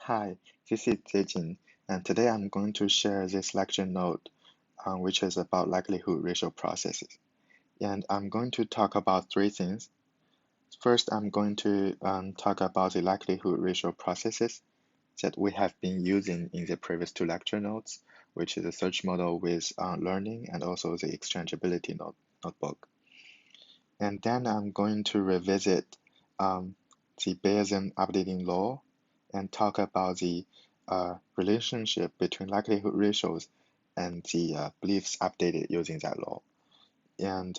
Hi, this is Zejin, and today I'm going to share this lecture note, which is about likelihood ratio processes. And I'm going to talk about three things. First, I'm going to talk about the likelihood ratio processes that we have been using in the previous two lecture notes, which is a search model with learning and also the exchangeability notebook. And then I'm going to revisit the Bayesian updating law and talk about the relationship between likelihood ratios and the beliefs updated using that law. And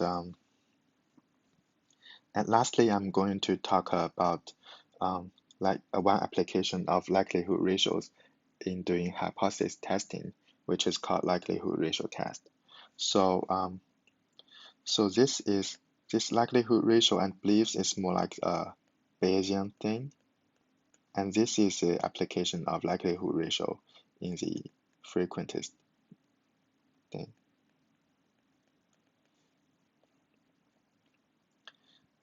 lastly, I'm going to talk about one application of likelihood ratios in doing hypothesis testing, which is called likelihood ratio test. So this likelihood ratio and beliefs is more like a Bayesian thing, and this is the application of likelihood ratio in the frequentist thing.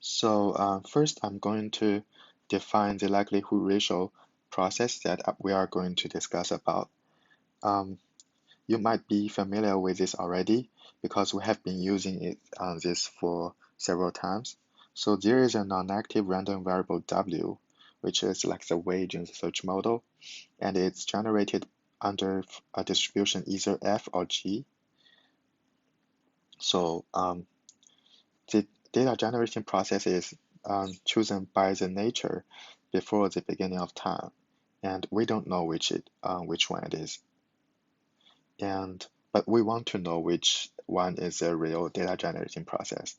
So first, I'm going to define the likelihood ratio process that we are going to discuss about. You might be familiar with this already because we have been using it this for several times. So there is a non-negative random variable W, which is like the wage in the search model, and it's generated under a distribution either F or G. So the data generation process is chosen by the nature before the beginning of time, and we don't know which one it is. But we want to know which one is the real data generating process.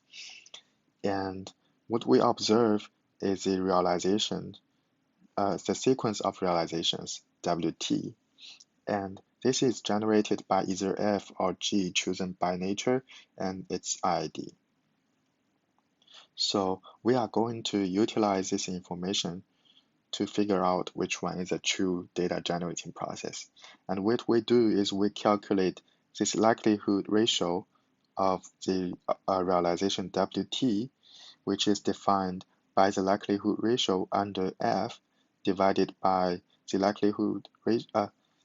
And what we observe is the realization, the sequence of realizations, WT. And this is generated by either F or G chosen by nature and its ID. So we are going to utilize this information to figure out which one is a true data generating process. And what we do is we calculate this likelihood ratio of the realization WT, which is defined by the likelihood ratio under F divided by the likelihood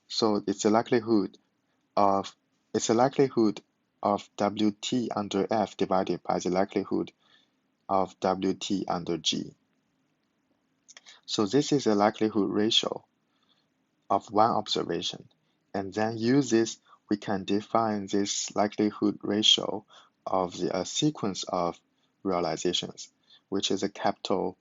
so it's the likelihood of WT under F divided by the likelihood of WT under G. So this is a likelihood ratio of one observation. And then use this, we can define this likelihood ratio of the sequence of realizations, which is a capital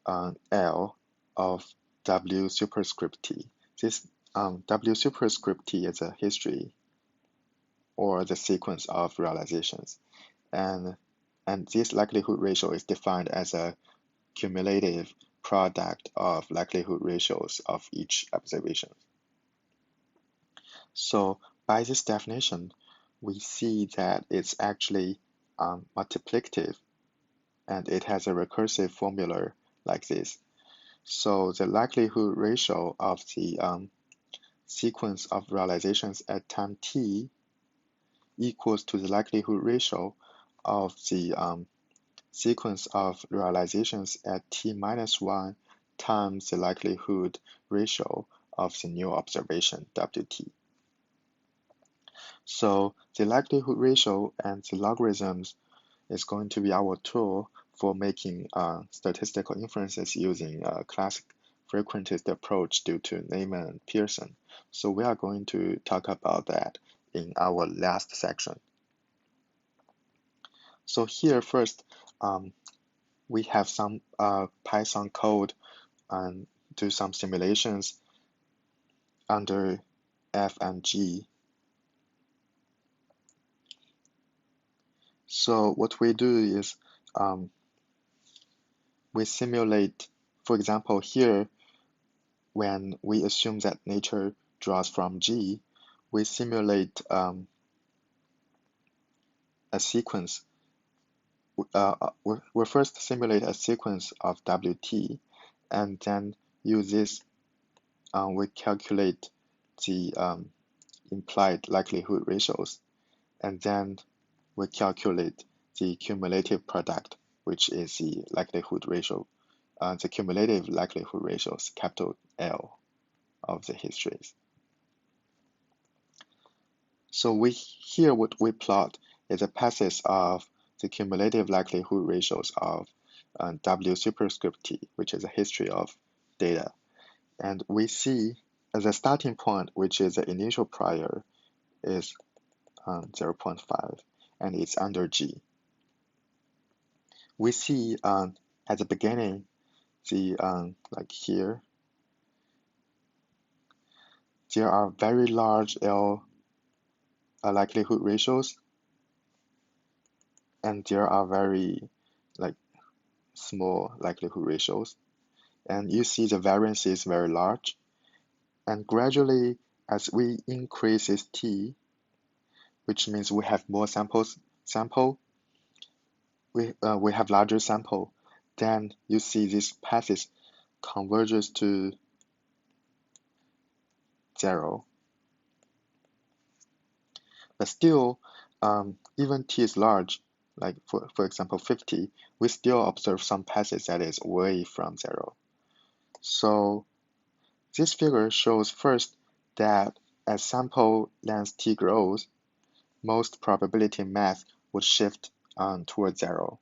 L of W superscript T. This W superscript T is a history or the sequence of realizations. And this likelihood ratio is defined as a cumulative product of likelihood ratios of each observation. So by this definition, we see that it's actually multiplicative, and it has a recursive formula like this. So the likelihood ratio of the sequence of realizations at time t equals to the likelihood ratio of the sequence of realizations at t minus 1 times the likelihood ratio of the new observation Wt. So the likelihood ratio and the logarithms is going to be our tool for making statistical inferences using a classic frequentist approach due to Neyman and Pearson. So we are going to talk about that in our last section. So here first, we have some Python code and do some simulations under F and G. So what we do is we simulate, for example, here, when we assume that nature draws from G, we simulate a sequence. We'll first simulate a sequence of WT, and then use this, we calculate the implied likelihood ratios, and then we calculate the cumulative product, which is the likelihood ratio, the cumulative likelihood ratios, capital L of the histories. So here what we plot is a passage of the cumulative likelihood ratios of W superscript T, which is a history of data. And we see as a starting point, which is the initial prior, is 0.5, and it's under G. We see at the beginning, the like here, there are very large L likelihood ratios, and there are very like small likelihood ratios. And you see the variance is very large. And gradually, as we increase this T, which means we have more we have larger sample, then you see this passage converges to 0. But still, even T is large, like for example 50, we still observe some passage that is away from 0. So this figure shows first that as sample length T grows, most probability mass would shift towards 0.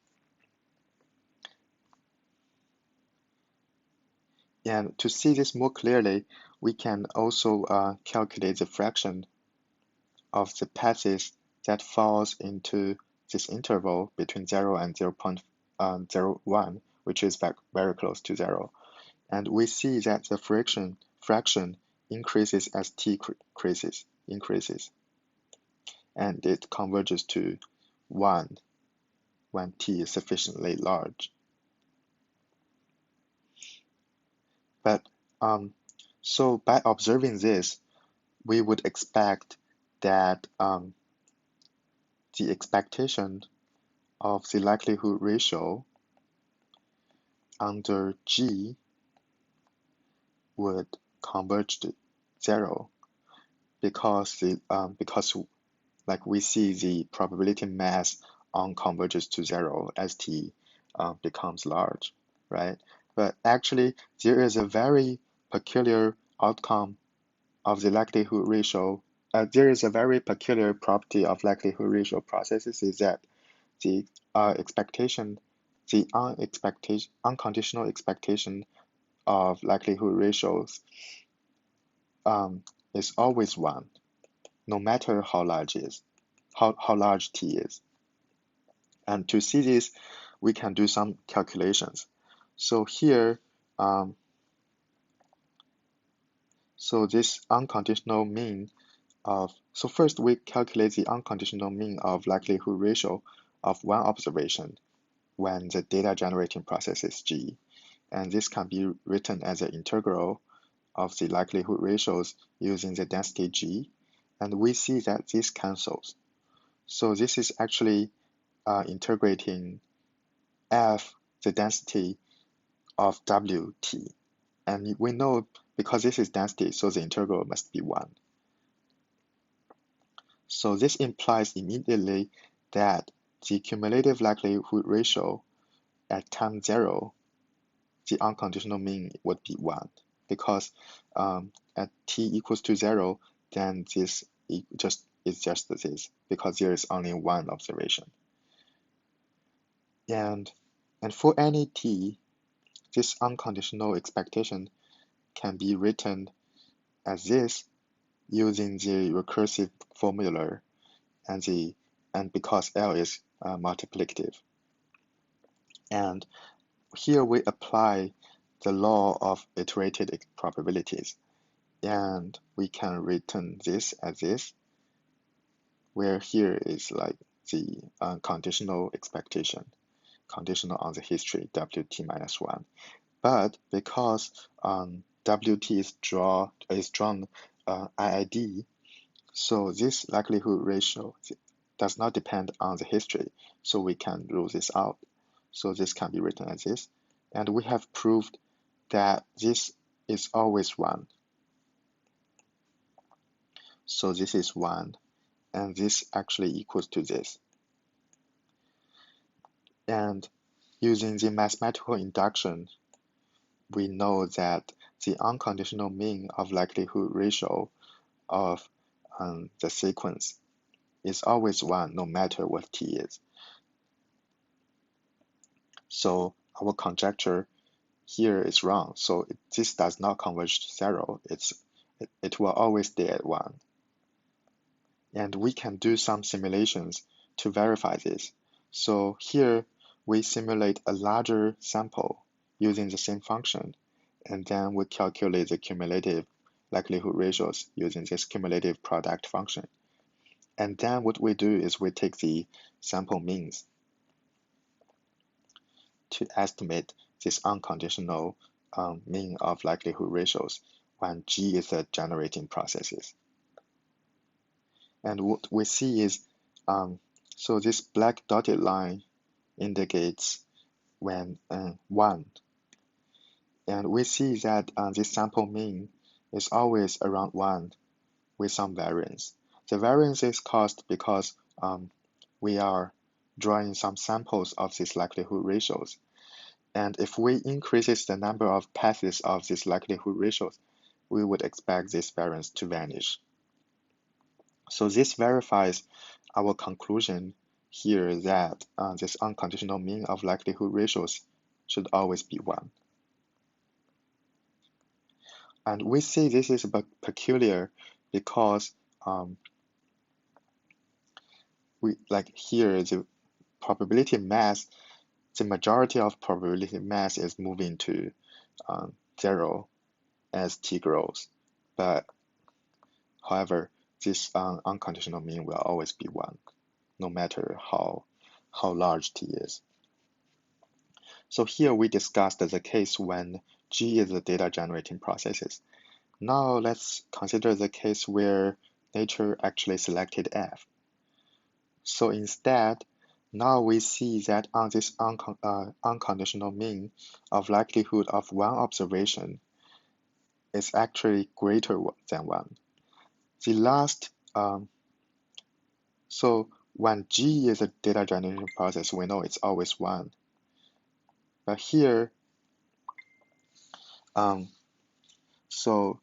And to see this more clearly, we can also calculate the fraction of the passage that falls into this interval between 0 and 0.01, which is very close to 0. And we see that the fraction increases as T increases. And it converges to 1 when T is sufficiently large. But so by observing this, we would expect that the expectation of the likelihood ratio under G would converge to 0 because like we see the probability mass converges to 0 as T becomes large, right? But actually, there is a very peculiar outcome of the likelihood ratio. There is a very peculiar property of likelihood ratio processes is that the unconditional expectation of likelihood ratios is always 1, no matter how large T is. And to see this, we can do some calculations. So here, so this unconditional mean so first we calculate the unconditional mean of likelihood ratio of one observation when the data generating process is G. And this can be written as an integral of the likelihood ratios using the density G. And we see that this cancels. So this is actually integrating F, the density of WT. And we know because this is density, so the integral must be 1. So this implies immediately that the cumulative likelihood ratio at time 0, the unconditional mean would be 1. Because at T equals to 0, then this is just this, because there is only one observation. And for any T, this unconditional expectation can be written as this using the recursive formula and because L is multiplicative. And here we apply the law of iterated probabilities, and we can written this as this, where here is like the conditional expectation, conditional on the history WT minus 1. But because WT is drawn IID, so this likelihood ratio does not depend on the history, so we can rule this out. So this can be written as this. And we have proved that this is always 1. So this is 1, and this actually equals to this. And using the mathematical induction, we know that the unconditional mean of likelihood ratio of the sequence is always 1 no matter what t is. So our conjecture here is wrong. So this does not converge to 0. It will always stay at 1. And we can do some simulations to verify this. So here we simulate a larger sample using the same function, and then we calculate the cumulative likelihood ratios using this cumulative product function. And then what we do is we take the sample means to estimate this unconditional mean of likelihood ratios when G is the generating processes. And what we see is, so this black dotted line indicates when 1. And we see that this sample mean is always around 1 with some variance. The variance is caused because we are drawing some samples of these likelihood ratios. And if we increases the number of passes of these likelihood ratios, we would expect this variance to vanish. So this verifies our conclusion here that this unconditional mean of likelihood ratios should always be 1. And we see this is peculiar because here the probability mass, the majority of probability mass is moving to 0 as t grows. But however, this unconditional mean will always be 1, no matter how large t is. So here we discussed the case when G is the data generating processes. Now let's consider the case where nature actually selected F. So instead, now we see that on this unconditional mean of likelihood of one observation is actually greater than 1. The last, so when G is a data generation process, we know it's always 1. But here, so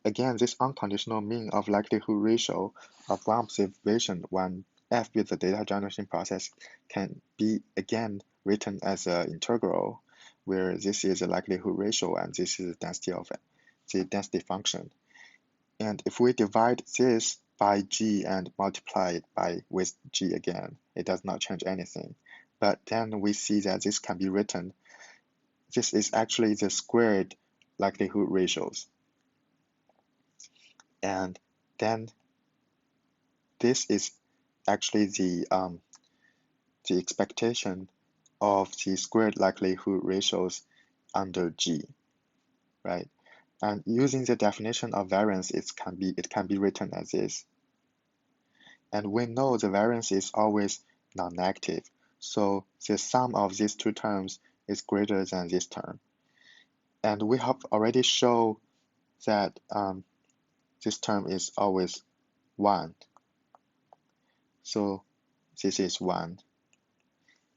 again, this unconditional mean of likelihood ratio of one observation when F is the data generation process can be again written as an integral, where this is a likelihood ratio and this is the density function. And if we divide this by G and multiply it with G again, it does not change anything. But then we see that this can be written, this is actually the squared likelihood ratios. And then this is actually the expectation of the squared likelihood ratios under G, right? And using the definition of variance, it can be written as this. And we know the variance is always non-negative, so the sum of these two terms is greater than this term. And we have already shown that this term is always 1. So this is 1.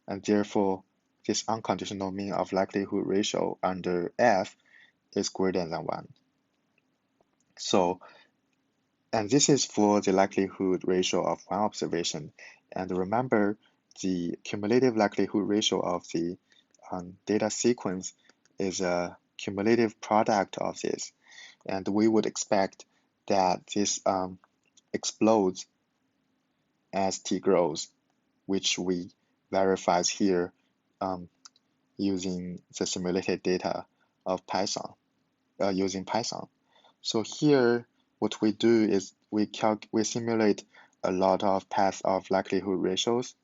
And therefore, this unconditional mean of likelihood ratio under F is greater than 1. So, and this is for the likelihood ratio of one observation. And remember, the cumulative likelihood ratio of the data sequence is a cumulative product of this. And we would expect that this explodes as t grows, which we verifies here using the simulated data of Python, using Python. So here, what we do is we simulate a lot of paths of likelihood ratios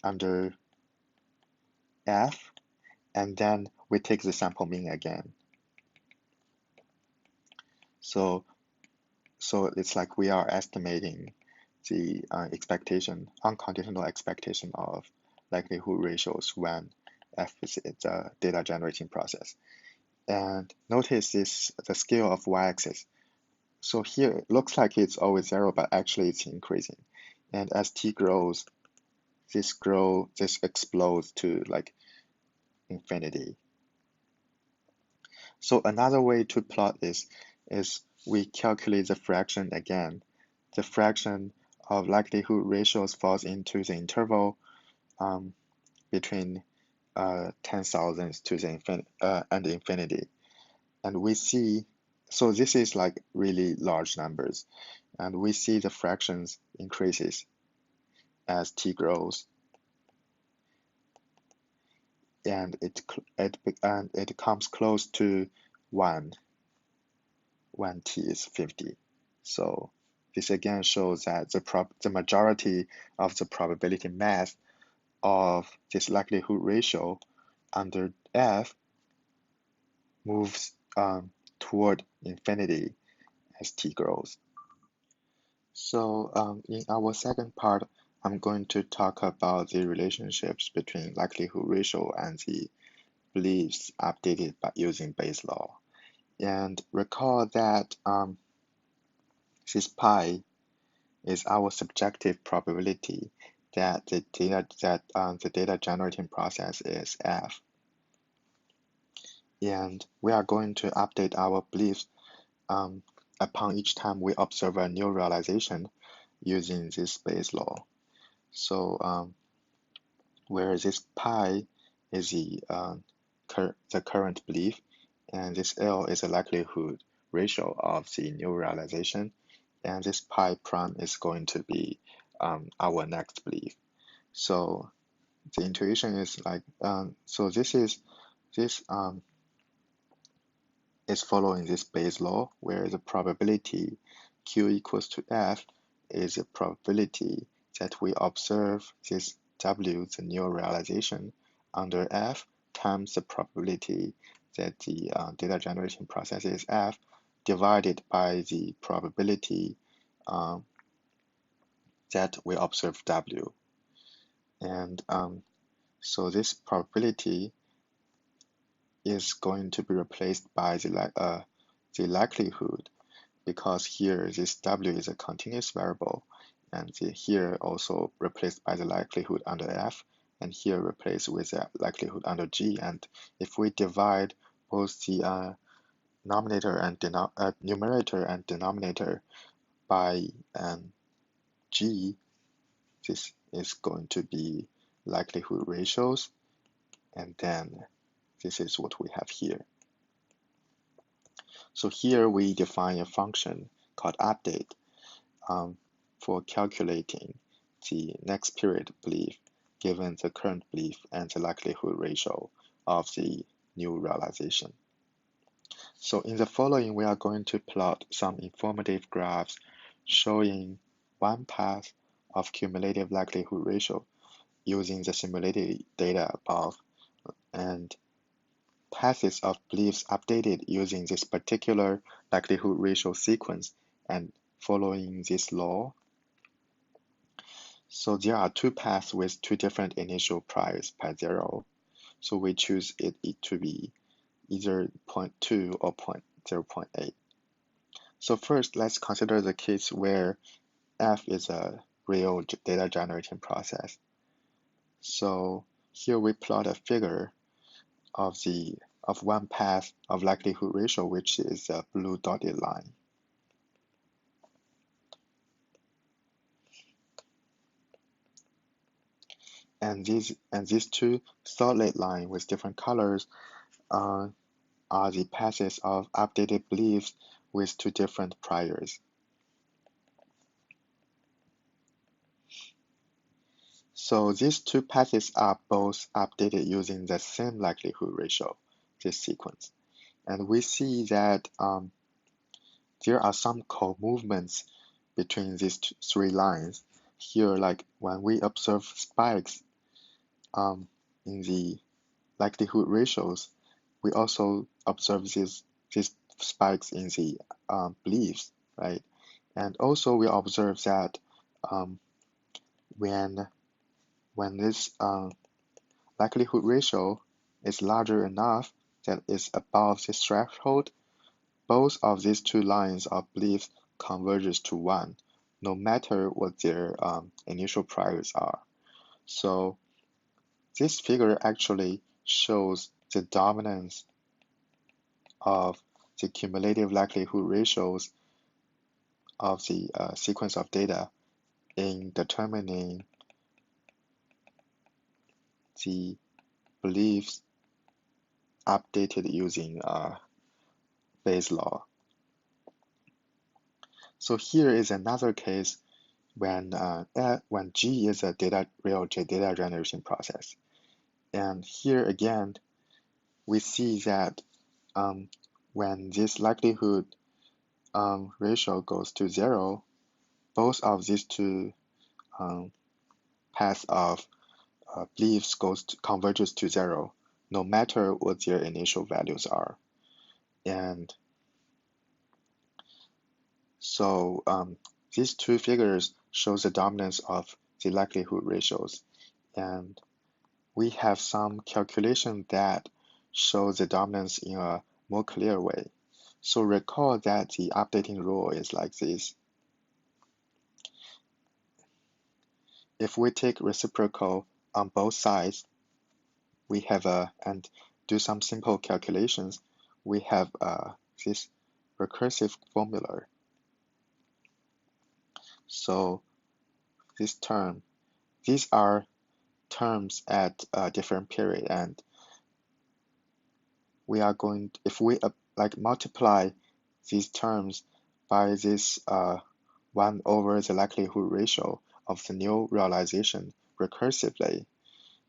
under F, and then we take the sample mean again. So it's like we are estimating the unconditional expectation of likelihood ratios when F is the data generating process. And notice the scale of y-axis. So here it looks like it's always 0, but actually it's increasing. And as t grows, this explodes to like infinity. So another way to plot this is we calculate the fraction again. The fraction of likelihood ratios falls into the interval between 10,000 to the and infinity. And we see, so this is like really large numbers, and we see the fractions increases as t grows, and it comes close to 1 when t is 50. So this again shows that the majority of the probability mass of this likelihood ratio under f moves toward infinity as t grows. So in our second part, I'm going to talk about the relationships between likelihood ratio and the beliefs updated by using Bayes' law. And recall that this pi is our subjective probability that the data generating process is f. And we are going to update our beliefs upon each time we observe a new realization using this Bayes' law. So where this pi is the current belief, and this L is the likelihood ratio of the new realization, and this pi prime is going to be our next belief. So the intuition is like so this is following this Bayes' law, where the probability Q equals to F is the probability that we observe this W, the new realization, under F times the probability that the data generation process is F divided by the probability that we observe W. And so this probability is going to be replaced by the likelihood, because here this W is a continuous variable, and here also replaced by the likelihood under F, and here replaced with the likelihood under G. And if we divide both the numerator and denominator by G, this is going to be likelihood ratios, and then this is what we have here. So here we define a function called update for calculating the next period belief given the current belief and the likelihood ratio of the new realization. So in the following, we are going to plot some informative graphs showing one path of cumulative likelihood ratio using the simulated data above, and paths of beliefs updated using this particular likelihood ratio sequence and following this law. So there are two paths with two different initial priors pi 0. So we choose it to be either 0.2 or 0.8. So first, let's consider the case where f is a real data generating process. So here we plot a figure of one path of likelihood ratio, which is a blue dotted line. And these two solid lines with different colors are the paths of updated beliefs with two different priors. So these two paths are both updated using the same likelihood ratio, this sequence. And we see that there are some co-movements between these three lines. Here, like when we observe spikes in the likelihood ratios, we also observe these spikes in the beliefs, right? And also we observe that when this likelihood ratio is larger enough that is above this threshold, both of these two lines of beliefs converges to 1, no matter what their initial priors are. So this figure actually shows the dominance of the cumulative likelihood ratios of the sequence of data in determining the beliefs updated using Bayes' law. So here is another case when G is a real data generation process. And here again, we see that when this likelihood ratio goes to 0, both of these two paths of beliefs converges to 0, no matter what their initial values are. And so these two figures show the dominance of the likelihood ratios. And we have some calculation that shows the dominance in a more clear way. So recall that the updating rule is like this. If we take reciprocal on both sides, we have and do some simple calculations, we have this recursive formula. So these are terms at a different period, and we are going to, if we multiply these terms by this 1 over the likelihood ratio of the new realization recursively,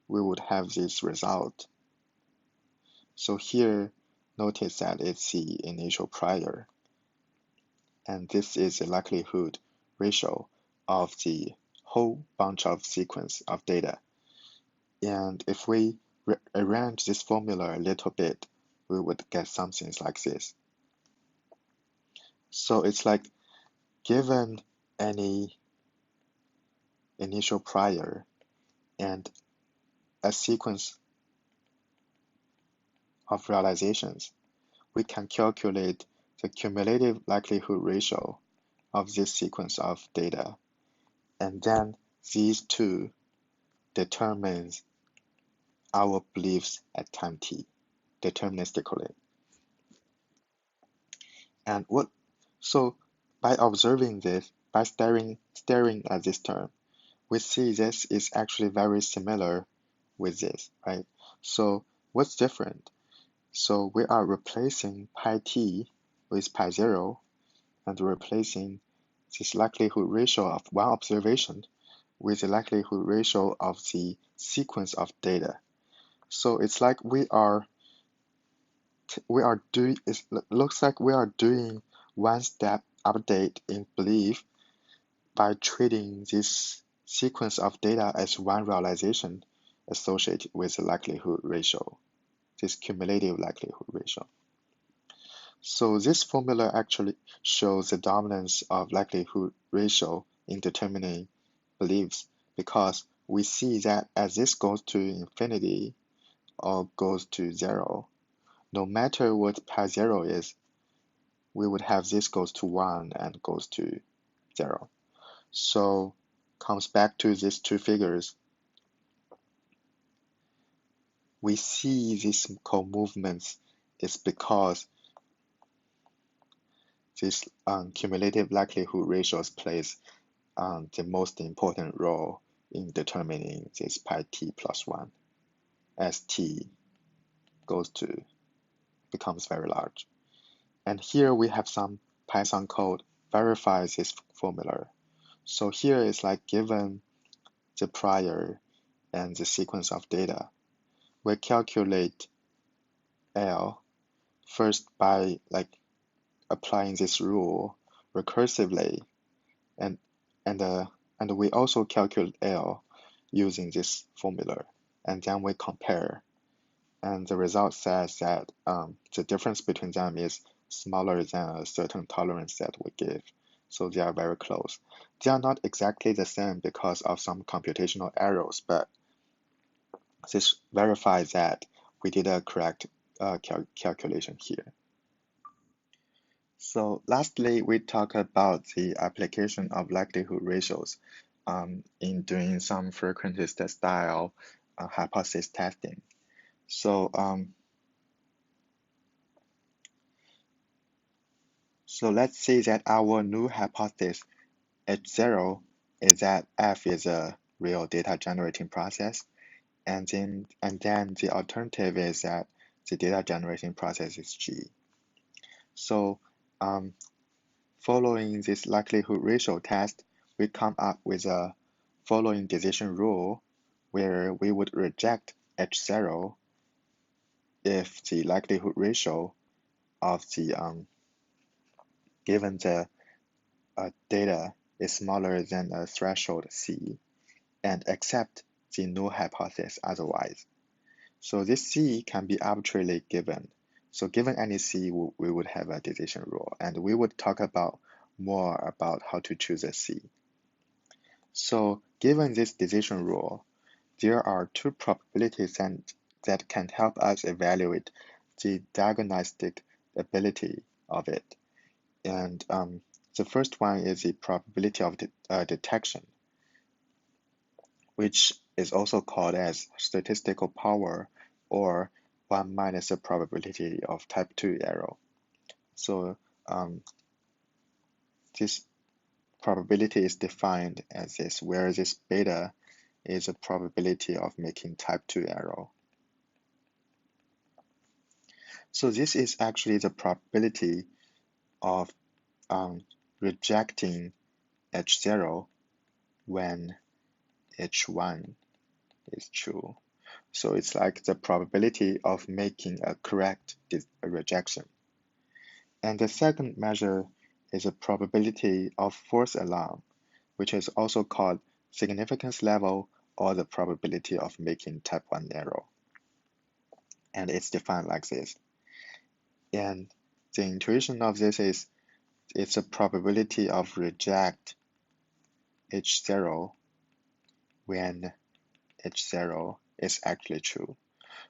we would have this result. So here, notice that it's the initial prior, and this is the likelihood ratio of the whole bunch of sequence of data. And if we arrange this formula a little bit, we would get something like this. So it's like given any initial prior and a sequence of realizations, we can calculate the cumulative likelihood ratio of this sequence of data. And then these two determines our beliefs at time t deterministically. And so by observing this, by staring at this term, we see this is actually very similar with this, right? So what's different? So we are replacing pi t with pi 0 and replacing this likelihood ratio of one observation with the likelihood ratio of the sequence of data. So it's like it looks like we are doing one step update in belief by treating this sequence of data as one realization associated with the likelihood ratio, this cumulative likelihood ratio. So this formula actually shows the dominance of likelihood ratio in determining beliefs, because we see that as this goes to infinity or goes to 0, no matter what pi 0 is, we would have this goes to 1 and goes to 0. So comes back to these two figures. We see these co-movements is because this cumulative likelihood ratios plays the most important role in determining this pi t plus 1 as t becomes very large. And here we have some Python code verifies this formula. So here is like given the prior and the sequence of data, we calculate L first by applying this rule recursively, and we also calculate L using this formula, and then we compare, and the result says that the difference between them is smaller than a certain tolerance that we give, so they are very close. They are not exactly the same because of some computational errors, but this verifies that we did a correct calculation here. So lastly, we talk about the application of likelihood ratios in doing some frequentist style hypothesis testing. So So let's say that our null hypothesis H0 is that F is a real data generating process, and then the alternative is that the data generating process is G. So um, following this likelihood ratio test, we come up with a following decision rule where we would reject H0 if the likelihood ratio of the given the data is smaller than a threshold C, and accept the null hypothesis otherwise. So this C can be arbitrarily given. So given any C, we would have a decision rule, and we would talk about more about how to choose a C. So given this decision rule, there are two probabilities that can help us evaluate the diagnostic ability of it. And the first one is the probability of detection, which is also called as statistical power, or 1 minus the probability of type 2 error. So this probability is defined as this, where this beta is a probability of making type 2 error. So this is actually the probability of rejecting H0 when H1 is true. So it's like the probability of making a correct rejection. And the second measure is a probability of false alarm, which is also called significance level, or the probability of making type 1 error. And it's defined like this. And the intuition of this is it's a probability of reject H0 when H0 is actually true.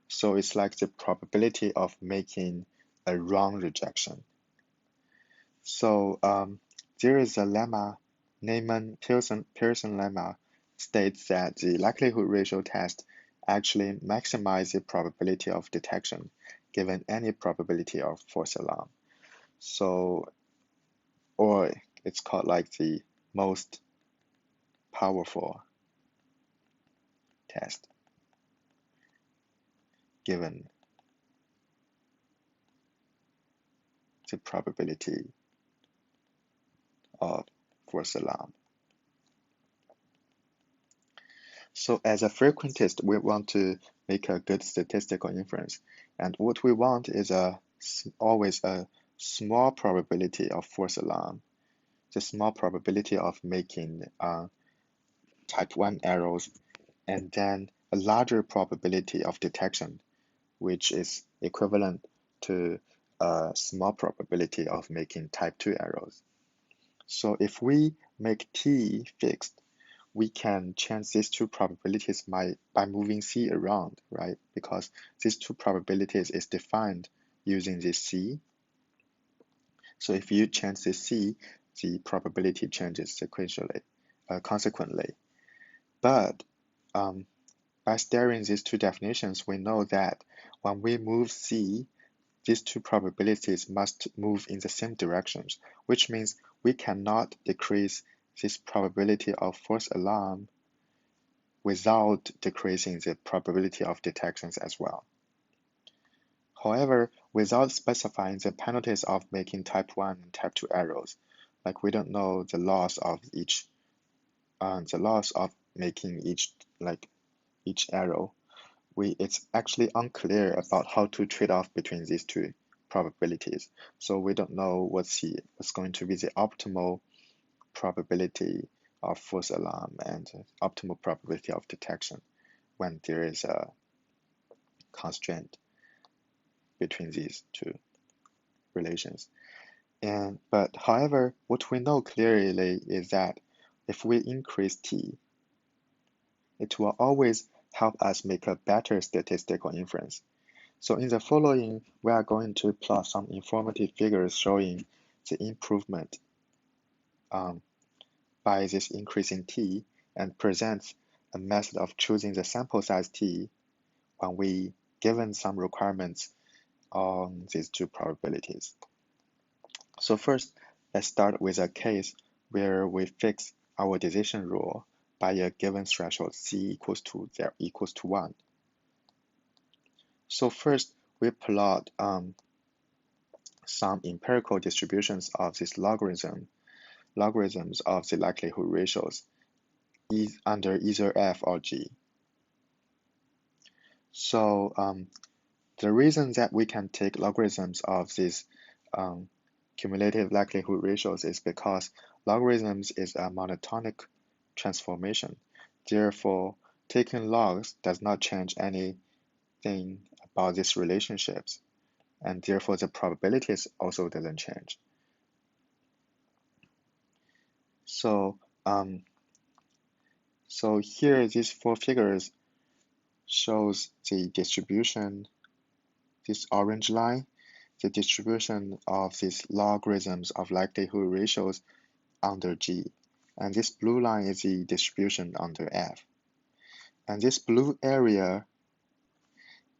So it's like the probability of making a wrong rejection. So there is a lemma, Neyman-Pearson lemma, states that the likelihood ratio test actually maximizes the probability of detection given any probability of false alarm. So, or it's called like the most powerful test given the probability of false alarm. So as a frequentist, we want to make a good statistical inference. And what we want is always a small probability of false alarm, the small probability of making type 1 errors, and then a larger probability of detection, which is equivalent to a small probability of making type 2 errors. So if we make T fixed, we can change these two probabilities by moving C around, right? Because these two probabilities is defined using this C. So if you change this C, the probability changes consequently. But by staring these two definitions, we know that when we move C, these two probabilities must move in the same directions, which means we cannot decrease this probability of false alarm without decreasing the probability of detections as well. However, without specifying the penalties of making type 1 and type 2 errors, like we don't know the loss of making each error, it's actually unclear about how to trade off between these two probabilities. So we don't know what's going to be the optimal probability of false alarm and optimal probability of detection when there is a constraint between these two relations. But however, what we know clearly is that if we increase T, it will always help us make a better statistical inference. So in the following, we are going to plot some informative figures showing the improvement by this increasing T, and presents a method of choosing the sample size T when we given some requirements on these two probabilities. So first, let's start with a case where we fix our decision rule by a given threshold c equals to 0 equals to 1. So first, we plot some empirical distributions of these logarithms of the likelihood ratios under either f or g. So the reason that we can take logarithms of these cumulative likelihood ratios is because logarithms is a monotonic transformation. Therefore, taking logs does not change anything about these relationships, and therefore the probabilities also doesn't change. So here these four figures shows the distribution, this orange line, the distribution of these logarithms of likelihood ratios under G. And this blue line is the distribution under F. And this blue area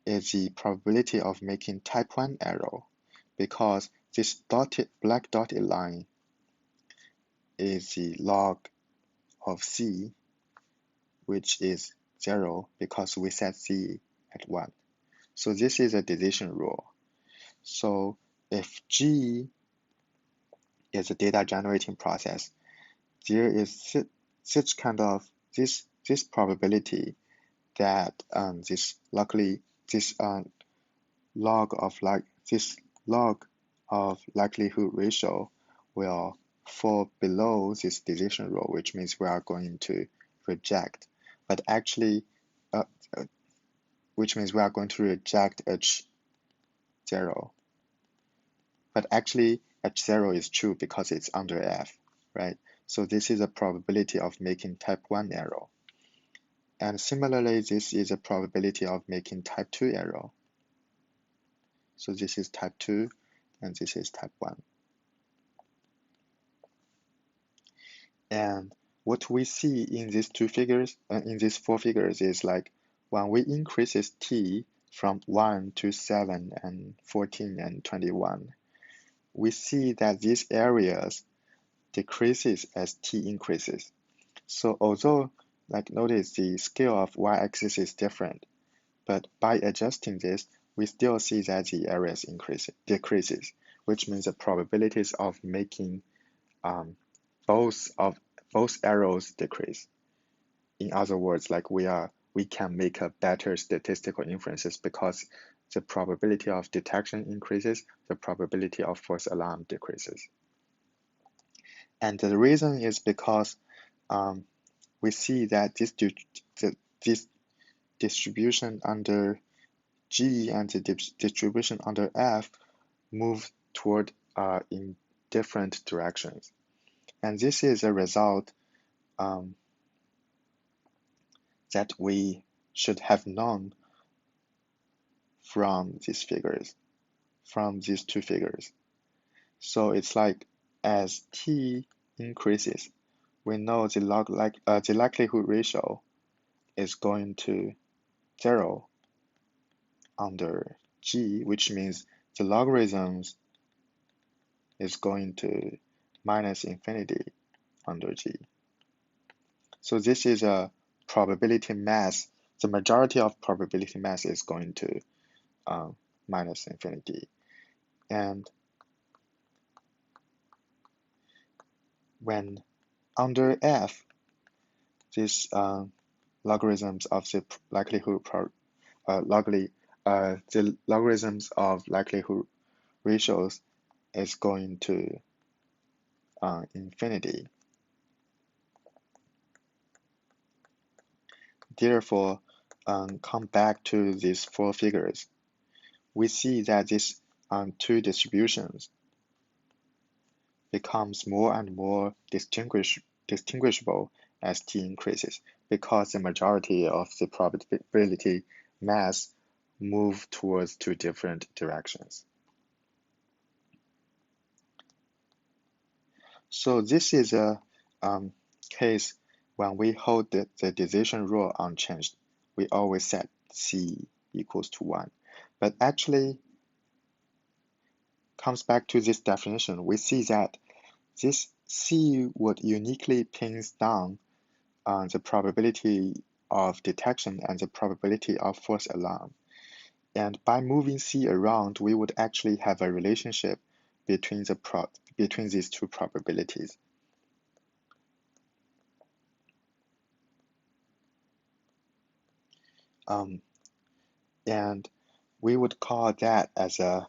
is the probability of making type 1 error, because this black dotted line is the log of C, which is 0 because we set C at 1. So this is a decision rule. So if G is a data generating process, there is such kind of this probability that this log of likelihood ratio will fall below this decision rule, which means we are going to reject. But actually, which means we are going to reject H0. But actually, H0 is true because it's under F, right? So this is a probability of making type 1 error. And similarly, this is a probability of making type 2 error. So this is type 2, and this is type 1. And what we see in these in these four figures is like when we increases t from 1 to 7 and 14 and 21, we see that these areas decreases as t increases. So although, like notice the scale of y-axis is different, but by adjusting this, we still see that the areas decreases, which means the probabilities of making both arrows decrease. In other words, like we can make a better statistical inferences because the probability of detection increases, the probability of false alarm decreases. And the reason is because we see that this distribution under G and the distribution under F move toward in different directions. And this is a result that we should have known from these figures, from these two figures. So it's like as t increases, we know the likelihood ratio is going to 0 under G, which means the logarithms is going to minus infinity under G. So this is a probability mass. The majority of probability mass is going to minus infinity. And when under F, these logarithms of the the logarithms of likelihood ratios is going to infinity. Therefore, come back to these four figures. We see that these two distributions becomes more and more distinguishable as t increases, because the majority of the probability mass move towards two different directions. So this is a case when we hold the decision rule unchanged. We always set c equals to 1. But actually, comes back to this definition, we see that this C would uniquely pins down the probability of detection and the probability of false alarm. And by moving C around, we would actually have a relationship between these two probabilities. And we would call that as a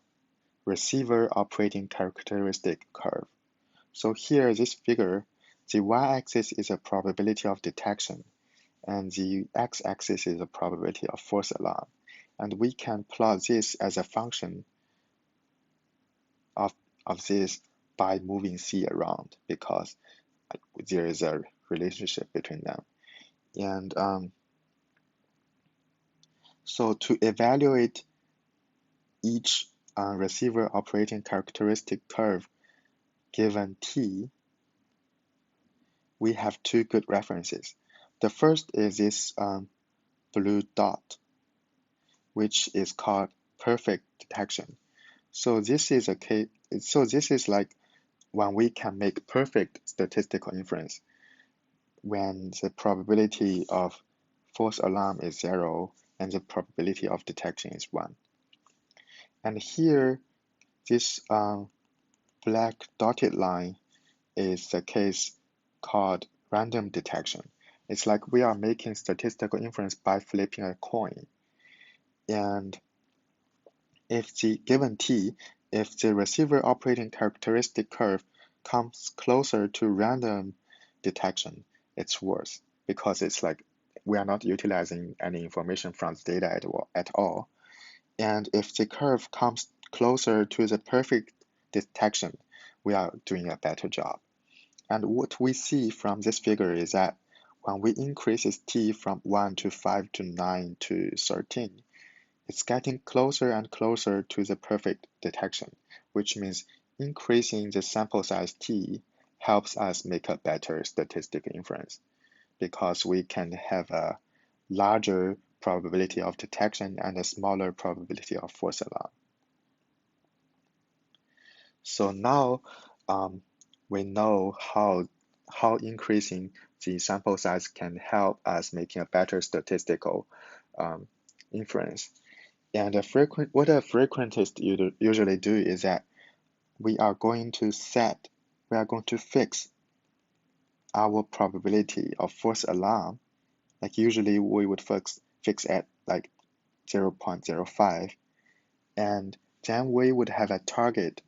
receiver operating characteristic curve. So here, this figure, the y-axis is a probability of detection, and the x-axis is a probability of false alarm. And we can plot this as a function of this by moving C around, because there is a relationship between them. And so to evaluate each receiver operating characteristic curve given T, we have two good references. The first is this blue dot, which is called perfect detection. So this is like when we can make perfect statistical inference, when the probability of false alarm is 0 and the probability of detection is 1. And here, this black dotted line is the case called random detection. It's like we are making statistical inference by flipping a coin. And if the given T, if the receiver operating characteristic curve comes closer to random detection, it's worse, because it's like we are not utilizing any information from the data at all. And if the curve comes closer to the perfect detection, we are doing a better job. And what we see from this figure is that when we increase T from 1 to 5 to 9 to 13, it's getting closer and closer to the perfect detection, which means increasing the sample size T helps us make a better statistical inference, because we can have a larger probability of detection and a smaller probability of false alarm. So now we know how increasing the sample size can help us making a better statistical inference. And what a frequentist usually do is that we are going to fix our probability of false alarm. Like usually we would fix at like 0.05, and then we would have a target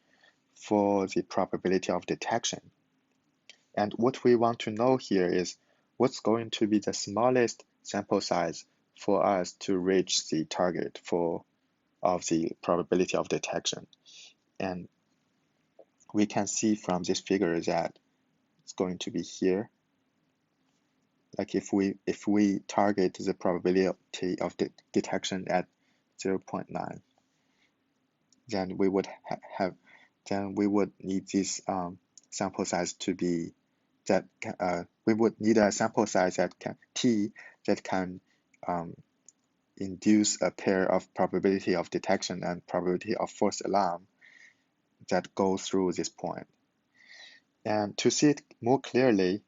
for the probability of detection. And what we want to know here is what's going to be the smallest sample size for us to reach the target of the probability of detection. And we can see from this figure that it's going to be here. Like if we target the probability of detection at 0.9, then we would need this sample size to be we would need a sample size that can induce a pair of probability of detection and probability of false alarm that go through this point. And to see it more clearly,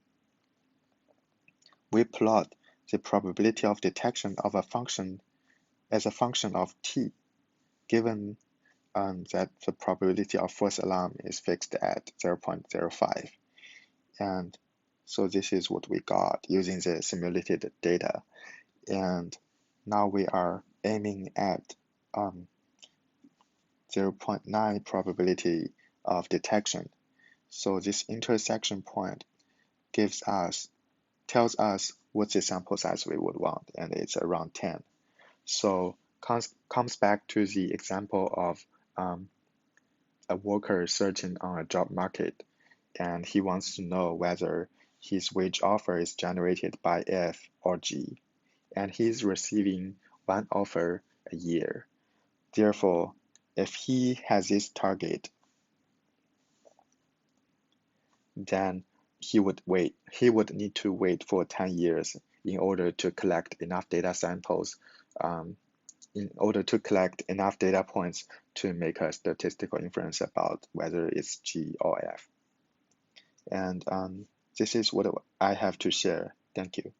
we plot the probability of detection of a function as a function of T, given that the probability of false alarm is fixed at 0.05. And so this is what we got using the simulated data. And now we are aiming at 0.9 probability of detection. So this intersection point tells us what's the sample size we would want, and it's around 10. So comes back to the example of a worker searching on a job market, and he wants to know whether his wage offer is generated by F or G, and he's receiving one offer a year. Therefore, if he has this target, then he would need to wait for 10 years in order to collect enough data samples in order to collect enough data points to make a statistical inference about whether it's G or F. And this is what I have to share. Thank you.